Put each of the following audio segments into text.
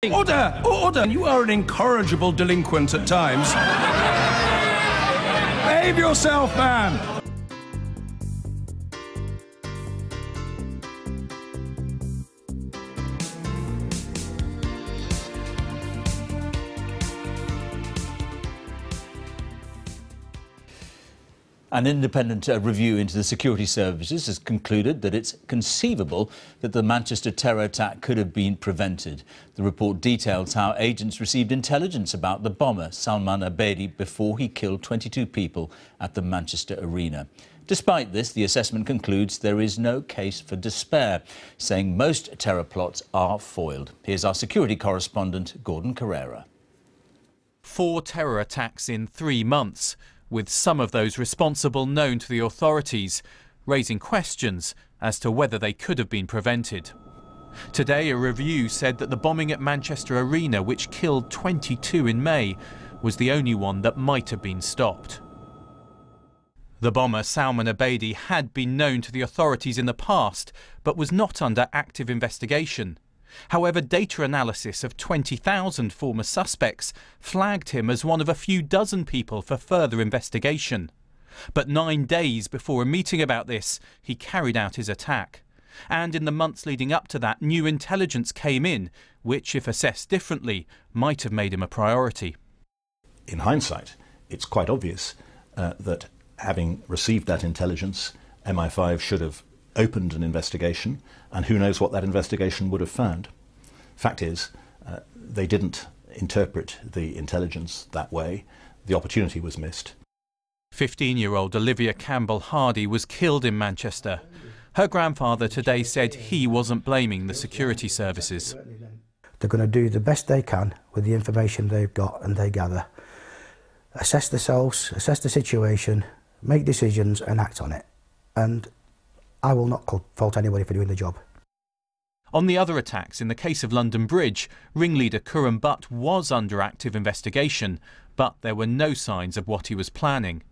Order! Order! You are an incorrigible delinquent at times. Behave yourself, man! An independent review into the security services has concluded that it's conceivable that the Manchester terror attack could have been prevented. The report details how agents received intelligence about the bomber, Salman Abedi, before he killed 22 people at the Manchester Arena. Despite this, the assessment concludes there is no case for despair, saying most terror plots are foiled. Here's our security correspondent, Gordon Carrera. 4 terror attacks in 3 months, with some of those responsible known to the authorities, raising questions as to whether they could have been prevented. Today, a review said that the bombing at Manchester Arena, which killed 22 in May, was the only one that might have been stopped. The bomber, Salman Abedi, had been known to the authorities in the past, but was not under active investigation. However, data analysis of 20,000 former suspects flagged him as one of a few dozen people for further investigation. But 9 days before a meeting about this, he carried out his attack. And in the months leading up to that, new intelligence came in, which, if assessed differently, might have made him a priority. In hindsight, it's quite obvious that having received that intelligence, MI5 should have opened an investigation, and who knows what that investigation would have found. Fact is, they didn't interpret the intelligence that way. The opportunity was missed. 15-year-old Olivia Campbell-Hardy was killed in Manchester. Her grandfather today said he wasn't blaming the security services. They're going to do the best they can with the information they've got and they gather. Assess themselves, assess the situation, make decisions and act on it. And I will not fault anybody for doing the job. On the other attacks, in the case of London Bridge, ringleader Khurram Butt was under active investigation, but there were no signs of what he was planning.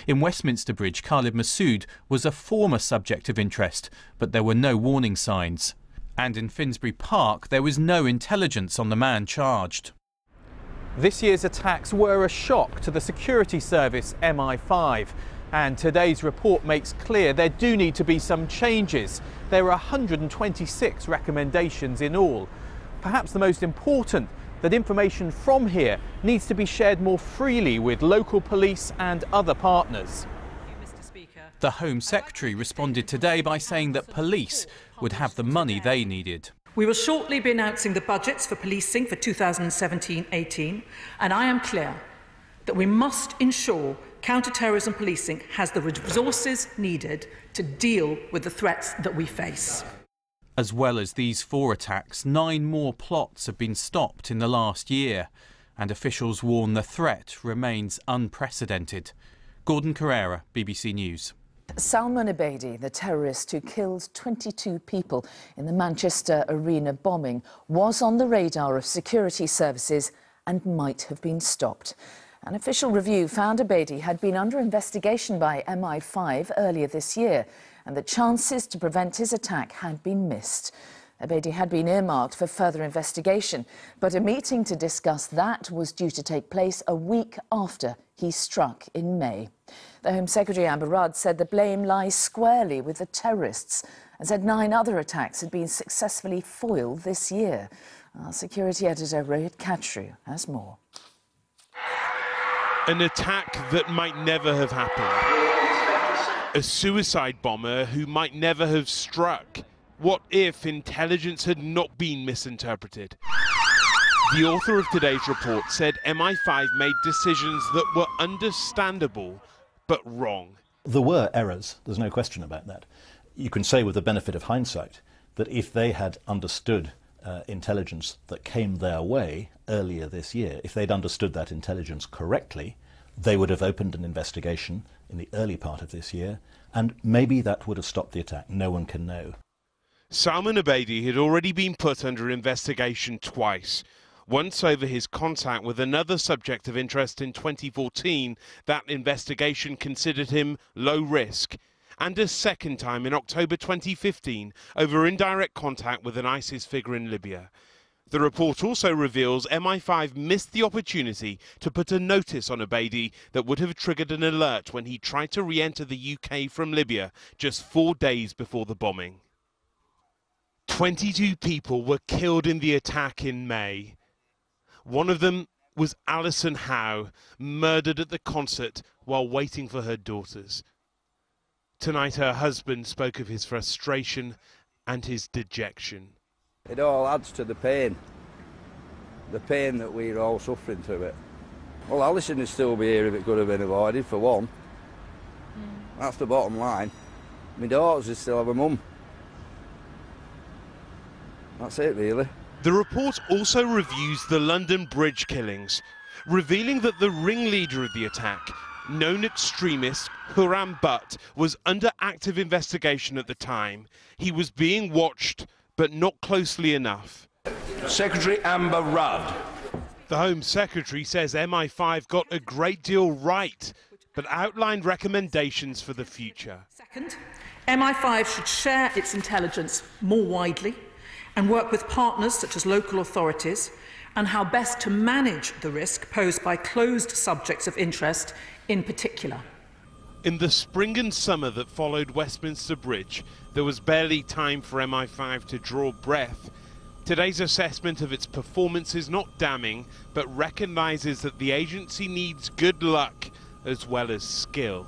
In Westminster Bridge, Khalid Masood was a former subject of interest, but there were no warning signs. And in Finsbury Park, there was no intelligence on the man charged. This year's attacks were a shock to the security service MI5. And today's report makes clear there do need to be some changes. There are 126 recommendations in all. Perhaps the most important, that information from here needs to be shared more freely with local police and other partners. The Home Secretary responded today by saying that police would have the money they needed. We will shortly be announcing the budgets for policing for 2017-18, and I am clear that we must ensure counter-terrorism policing has the resources needed to deal with the threats that we face. As well as these 4 attacks, 9 more plots have been stopped in the last year, and officials warn the threat remains unprecedented. Gordon Carrera, BBC News. Salman Abedi, the terrorist who killed 22 people in the Manchester Arena bombing, was on the radar of security services and might have been stopped. An official review found Abedi had been under investigation by MI5 earlier this year, and the chances to prevent his attack had been missed. Abedi had been earmarked for further investigation, but a meeting to discuss that was due to take place a week after he struck in May. The Home Secretary Amber Rudd said the blame lies squarely with the terrorists and said 9 other attacks had been successfully foiled this year. Our security editor Rohit Kachru has more. An attack that might never have happened. A suicide bomber who might never have struck. What if intelligence had not been misinterpreted? The author of today's report said MI5 made decisions that were understandable but wrong. There were errors, there's no question about that. You can say with the benefit of hindsight that if they had understood intelligence that came their way earlier this year, if they'd understood that intelligence correctly, they would have opened an investigation in the early part of this year, and maybe that would have stopped the attack. No one can know. Salman Abedi had already been put under investigation twice. Once over his contact with another subject of interest in 2014, that investigation considered him low risk. And a second time in October 2015 over indirect contact with an ISIS figure in Libya. The report also reveals MI5 missed the opportunity to put a notice on Abedi that would have triggered an alert when he tried to re-enter the UK from Libya just 4 days before the bombing. 22 people were killed in the attack in May. One of them was Alison Howe, murdered at the concert while waiting for her daughters. Tonight her husband spoke of his frustration and his dejection. It all adds to the pain that we're all suffering through it. Well, Alison would still be here if it could have been avoided, for one. That's the bottom line. My daughters would still have a mum. That's it, really. The report also reviews the London Bridge killings, revealing that the ringleader of the attack, known extremist Khurram Butt, was under active investigation at the time. He was being watched, but not closely enough. Secretary Amber Rudd. The Home Secretary says MI5 got a great deal right, but outlined recommendations for the future. Second, MI5 should share its intelligence more widely and work with partners such as local authorities and how best to manage the risk posed by closed subjects of interest in particular. In the spring and summer that followed Westminster Bridge, there was barely time for MI5 to draw breath. Today's assessment of its performance is not damning, but recognises that the agency needs good luck as well as skill.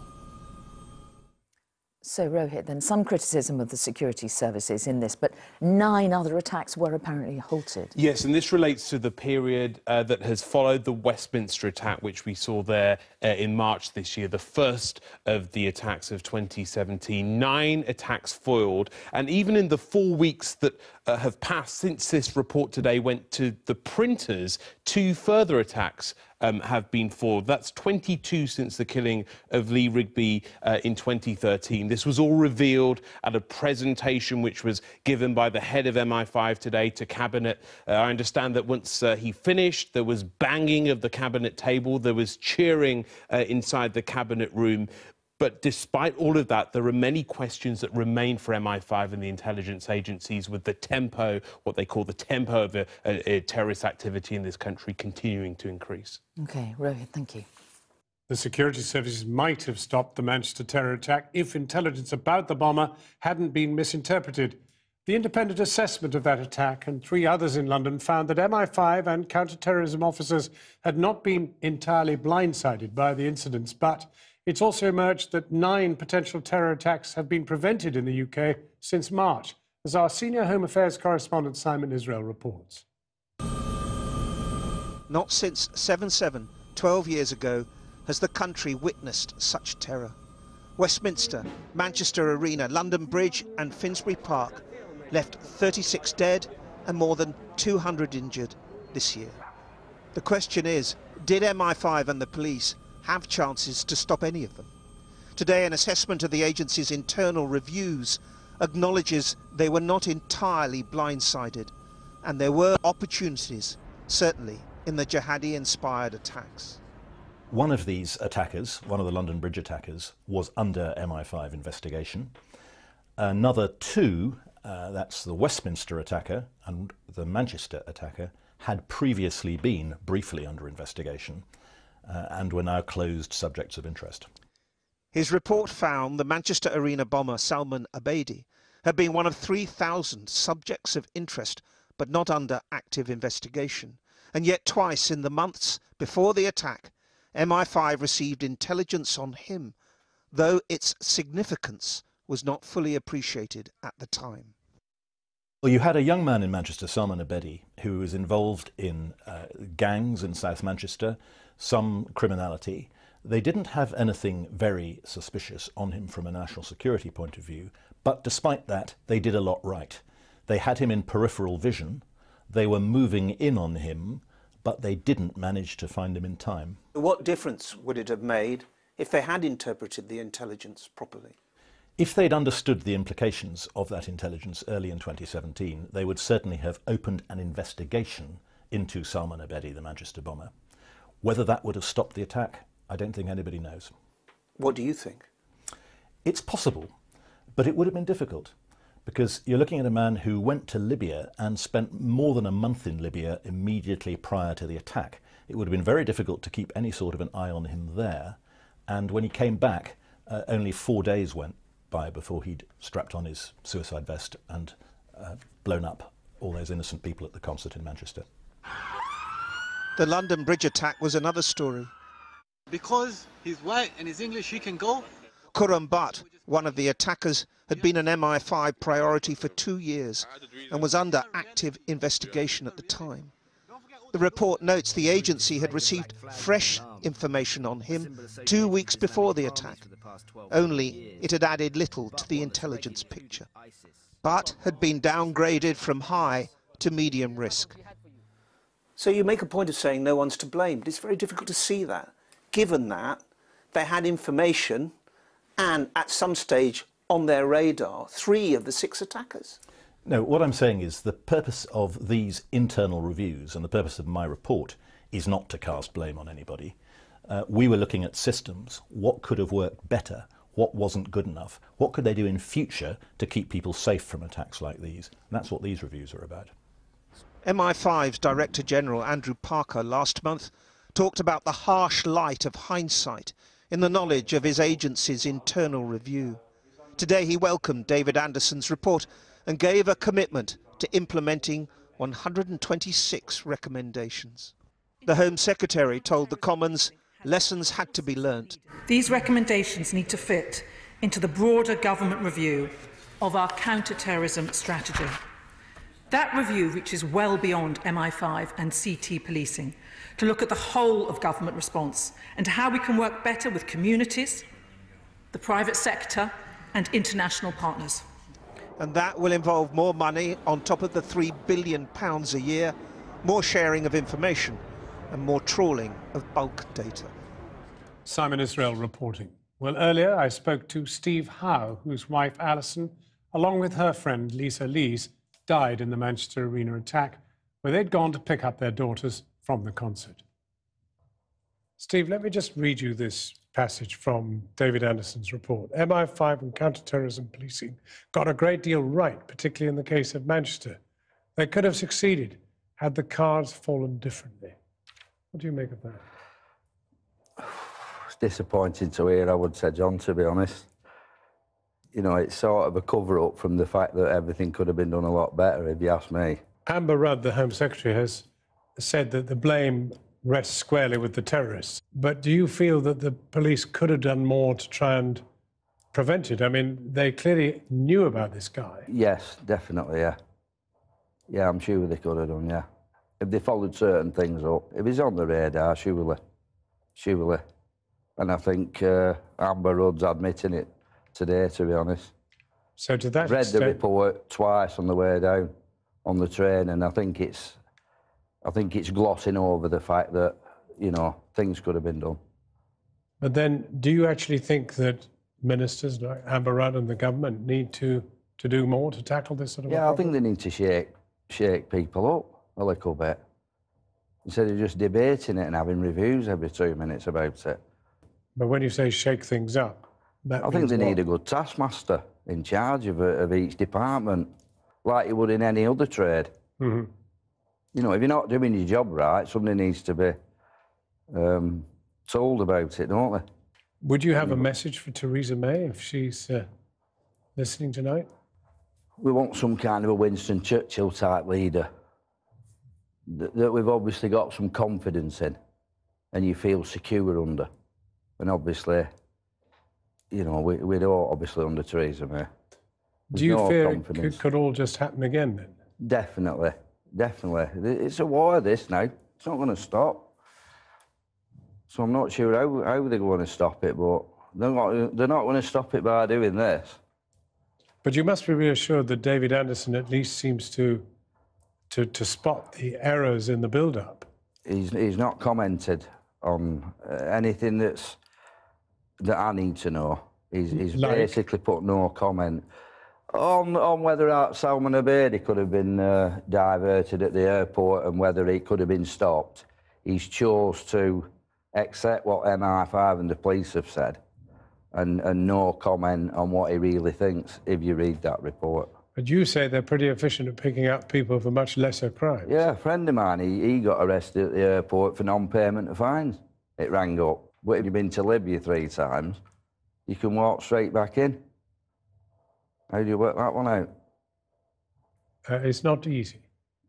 So, Rohit, then some criticism of the security services in this, but 9 other attacks were apparently halted. Yes, and this relates to the period that has followed the Westminster attack, which we saw there in March this year, the first of the attacks of 2017. 9 attacks foiled, and even in the 4 weeks that have passed since this report today went to the printers, 2 further attacks have been foiled. That's 22 since the killing of Lee Rigby in 2013. This was all revealed at a presentation which was given by the head of MI5 today to Cabinet. I understand that once he finished, there was banging of the Cabinet table, there was cheering inside the Cabinet room. But despite all of that, there are many questions that remain for MI5 and the intelligence agencies, with the tempo, what they call the tempo of terrorist activity in this country, continuing to increase. OK, Rohit, thank you. The security services might have stopped the Manchester terror attack if intelligence about the bomber hadn't been misinterpreted. The independent assessment of that attack and 3 others in London found that MI5 and counter-terrorism officers had not been entirely blindsided by the incidents, but it's also emerged that 9 potential terror attacks have been prevented in the UK since March, as our senior Home Affairs correspondent Simon Israel reports. Not since 7/7, 12 years ago, has the country witnessed such terror. Westminster, Manchester Arena, London Bridge and Finsbury Park left 36 dead and more than 200 injured this year. The question is, did MI5 and the police have chances to stop any of them? Today, an assessment of the agency's internal reviews acknowledges they were not entirely blindsided, and there were opportunities, certainly, in the jihadi-inspired attacks. One of these attackers, one of the London Bridge attackers, was under MI5 investigation. Another 2, that's the Westminster attacker and the Manchester attacker, had previously been briefly under investigation and were now closed subjects of interest. His report found the Manchester Arena bomber Salman Abedi had been one of 3,000 subjects of interest, but not under active investigation. And yet twice in the months before the attack, MI5 received intelligence on him, though its significance was not fully appreciated at the time. Well, you had a young man in Manchester, Salman Abedi, who was involved in gangs in South Manchester, some criminality. They didn't have anything very suspicious on him from a national security point of view, but despite that, they did a lot right. They had him in peripheral vision, they were moving in on him, but they didn't manage to find him in time. What difference would it have made if they had interpreted the intelligence properly? If they'd understood the implications of that intelligence early in 2017, they would certainly have opened an investigation into Salman Abedi, the Manchester bomber. Whether that would have stopped the attack, I don't think anybody knows. What do you think? It's possible, but it would have been difficult, because you're looking at a man who went to Libya and spent more than a month in Libya immediately prior to the attack. It would have been very difficult to keep any sort of an eye on him there. And when he came back, only 4 days went by before he'd strapped on his suicide vest and blown up all those innocent people at the concert in Manchester. The London Bridge attack was another story. Because he's white and he's English, he can go. Khurram Butt, one of the attackers, had been an MI5 priority for 2 years and was under active investigation at the time. The report notes the agency had received fresh information on him 2 weeks before the attack, only it had added little to the intelligence picture. Butt had been downgraded from high to medium risk. So you make a point of saying no one's to blame, but it's very difficult to see that, given that they had information and at some stage on their radar 3 of the 6 attackers. No, what I'm saying is the purpose of these internal reviews and the purpose of my report is not to cast blame on anybody. We were looking at systems, what could have worked better, what wasn't good enough, what could they do in future to keep people safe from attacks like these. And that's what these reviews are about. MI5's Director General Andrew Parker last month talked about the harsh light of hindsight in the knowledge of his agency's internal review. Today he welcomed David Anderson's report and gave a commitment to implementing 126 recommendations. The Home Secretary told the Commons lessons had to be learnt. These recommendations need to fit into the broader government review of our counter-terrorism strategy. That review reaches well beyond MI5 and CT policing to look at the whole of government response and how we can work better with communities, the private sector and international partners. And that will involve more money on top of the £3 billion a year, more sharing of information and more trawling of bulk data. Simon Israel reporting. Well, earlier I spoke to Steve Howe, whose wife Alison, along with her friend Lisa Lees, died in the Manchester Arena attack, where they'd gone to pick up their daughters from the concert. Steve, let me just read you this passage from David Anderson's report. MI5 and counter-terrorism policing got a great deal right, particularly in the case of Manchester. They could have succeeded had the cards fallen differently. What do you make of that? It's disappointing to hear, I would say, John, to be honest. You know, it's sort of a cover-up from the fact that everything could have been done a lot better, if you ask me. Amber Rudd, the Home Secretary, has said that the blame rests squarely with the terrorists. But do you feel that the police could have done more to try and prevent it? I mean, they clearly knew about this guy. Yes, definitely, yeah. Yeah, I'm sure they could have done, yeah. If they followed certain things up. If he's on the radar, surely. Surely. And I think Amber Rudd's admitting it today, to be honest. So to that I've read extent... the report twice on the way down on the train, and I think it's glossing over the fact that, you know, things could have been done. But then, do you actually think that ministers like Amber Rudd and the government need to do more to tackle this sort of Yeah, a I think they need to shake people up a little bit, instead of just debating it and having reviews every 2 minutes about it. But when you say shake things up, that I think they need a good taskmaster in charge of each department, like you would in any other trade. Mm-hmm. You know, if you're not doing your job right, somebody needs to be told about it, don't they? Would you have a message for Theresa May if she's listening tonight? We want some kind of a Winston Churchill-type leader that we've obviously got some confidence in and you feel secure under. And obviously, you know, we don't obviously under Theresa May. Do you fear it could all just happen again then? Definitely, definitely. It's a war, this now. It's not going to stop. So I'm not sure how they're going to stop it, but they're not going to stop it by doing this. But you must be reassured that David Anderson at least seems to spot the errors in the build-up. He's not commented on anything that I need to know. He's basically put no comment on whether Salman Abedi could have been diverted at the airport and whether it could have been stopped. He's chose to accept what MI5 and the police have said and no comment on what he really thinks if you read that report. But you say they're pretty efficient at picking up people for much lesser crimes. Yeah, a friend of mine, he got arrested at the airport for non-payment of fines. It rang up. But if you've been to Libya 3 times, you can walk straight back in. How do you work that one out? It's not easy.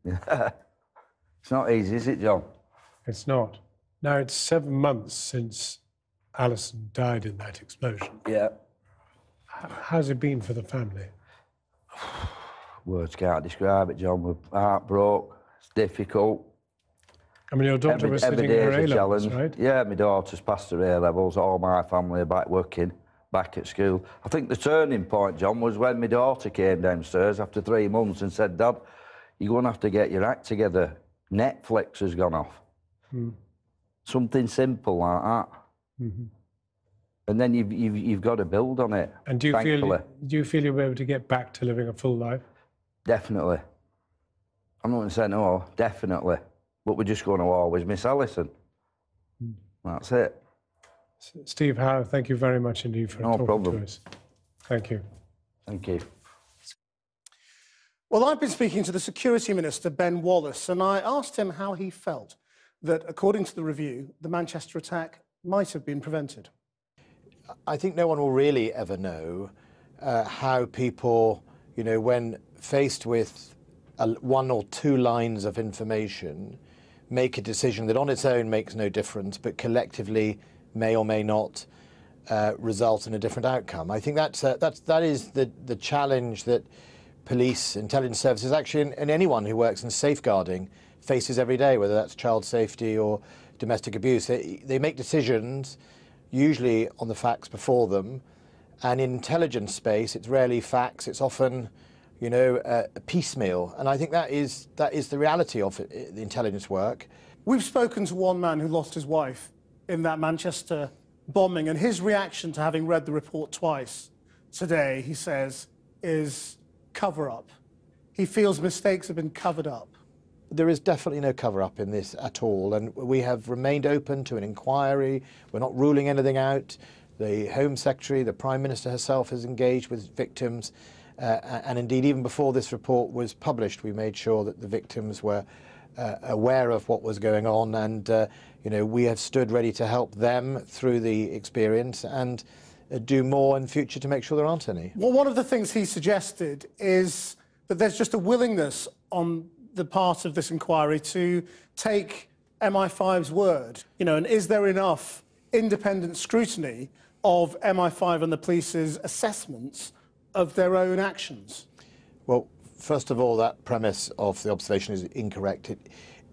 It's not easy, is it, John? It's not. Now, it's 7 months since Alison died in that explosion. Yeah. How's it been for the family? Words can't describe it, John. We're heartbroken. It's difficult. I mean, your daughter was sitting in her A-levels, right? Yeah, my daughter's passed her A-levels. All my family are back working, back at school. I think the turning point, John, was when my daughter came downstairs after 3 months and said, Dad, you're going to have to get your act together. Netflix has gone off. Something simple like that. And then you've got to build on it. And do you feel you'll be able to get back to living a full life? Definitely. I'm not going to say no, definitely. But we're just going to always miss Alison. That's it. Steve Howe, thank you very much indeed for talking to us. Thank you. Thank you. Well, I've been speaking to the Security Minister, Ben Wallace, and I asked him how he felt that, according to the review, the Manchester attack might have been prevented. I think no one will really ever know how people, you know, when faced with 1 or 2 lines of information, make a decision that on its own makes no difference, but collectively may or may not result in a different outcome. I think that is the challenge that police, intelligence services, actually, and anyone who works in safeguarding faces every day, whether that's child safety or domestic abuse. They make decisions usually on the facts before them, and in intelligence space, it's rarely facts. It's often, you know, a piecemeal, and I think that is the reality of the intelligence work. We've spoken to one man who lost his wife in that Manchester bombing, and his reaction to having read the report twice today, he says, is cover-up. He feels mistakes have been covered up. There is definitely no cover-up in this at all, and we have remained open to an inquiry. We're not ruling anything out. The Home Secretary, the Prime Minister herself has engaged with victims, and indeed even before this report was published, we made sure that the victims were aware of what was going on, and you know, we have stood ready to help them through the experience and do more in future to make sure there aren't any. Well, one of the things he suggested is that there's just a willingness on the part of this inquiry to take MI5's word, you know, and is there enough independent scrutiny of MI5 and the police's assessments of their own actions? Well, first of all, that premise of the observation is incorrect.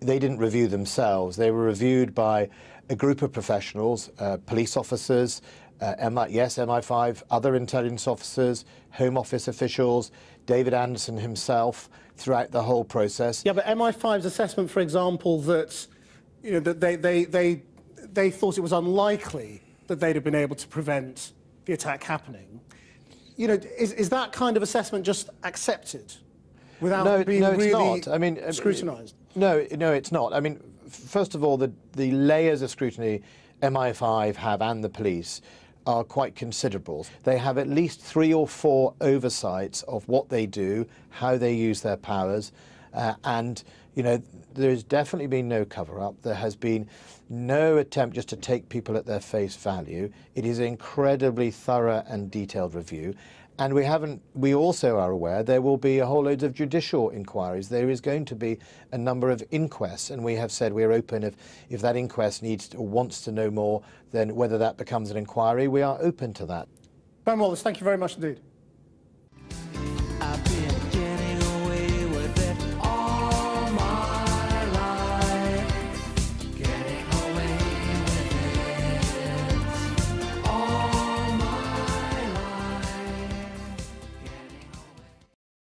They didn't review themselves. They were reviewed by a group of professionals, police officers, MI5, other intelligence officers, Home Office officials, David Anderson himself, throughout the whole process. Yeah, but MI5's assessment, for example, that, you know, that they thought it was unlikely that they'd have been able to prevent the attack happening. You know, is that kind of assessment just accepted without being really not. I mean, scrutinised? No, it's not. I mean, first of all, the layers of scrutiny MI5 have and the police are quite considerable. They have at least 3 or 4 oversights of what they do, how they use their powers, and, you know, there's definitely been no cover-up. There has been no attempt just to take people at their face value. It is an incredibly thorough and detailed review. And we also are aware there will be a whole load of judicial inquiries. There is going to be a number of inquests, and we have said we're open if that inquest needs or wants to know more, then whether that becomes an inquiry, we are open to that. Ben Wallace, thank you very much indeed.